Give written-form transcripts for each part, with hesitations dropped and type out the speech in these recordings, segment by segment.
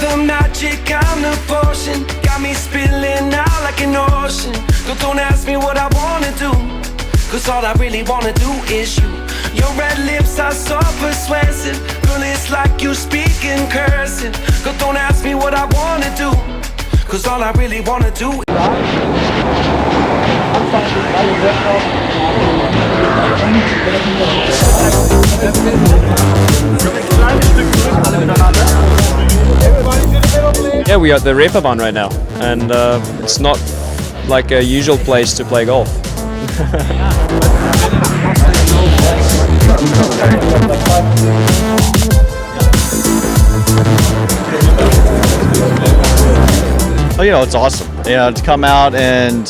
the magic, I'm the potion. Got me spilling out like an ocean. Don't ask me what I wanna do, cause all I really wanna do is you. Your red lips are so persuasive. Girl, it's like you speak in cursive. Girl, don't ask me what I wanna do, cause all I really wanna do. Yeah, we are at the Reeperbahn right now, and it's not like a usual place to play golf. Oh, you know, it's awesome. You know, to come out and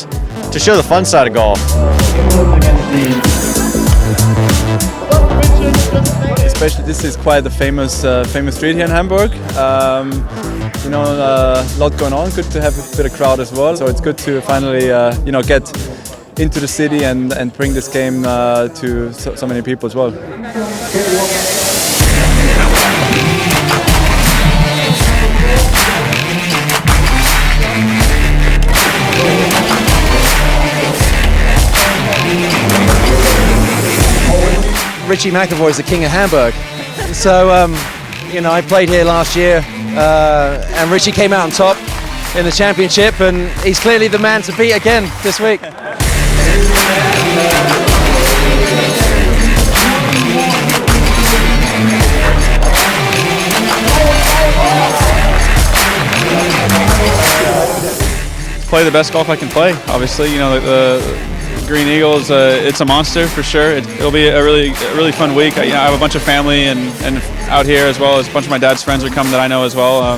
to show the fun side of golf. Especially, this is quite a famous street here in Hamburg. You know, a lot going on. Good to have a bit of crowd as well. So it's good to finally, you know, get into the city and bring this game to so many people as well. Richie McAvoy is the king of Hamburg. So, you know, I played here last year and Richie came out on top in the championship, and he's clearly the man to beat again this week. Play the best golf I can play, obviously. You know, the Green Eagles, it's a monster for sure. It'll be a really fun week. I have a bunch of family and out here, as well as a bunch of my dad's friends are coming that I know as well,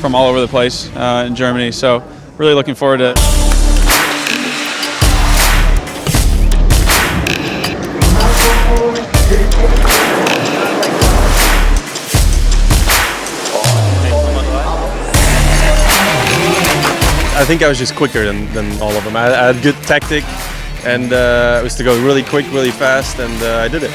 from all over the place in Germany. So really looking forward to it. I think I was just quicker than all of them. I had good tactic, and it was to go really quick, really fast, and I did it.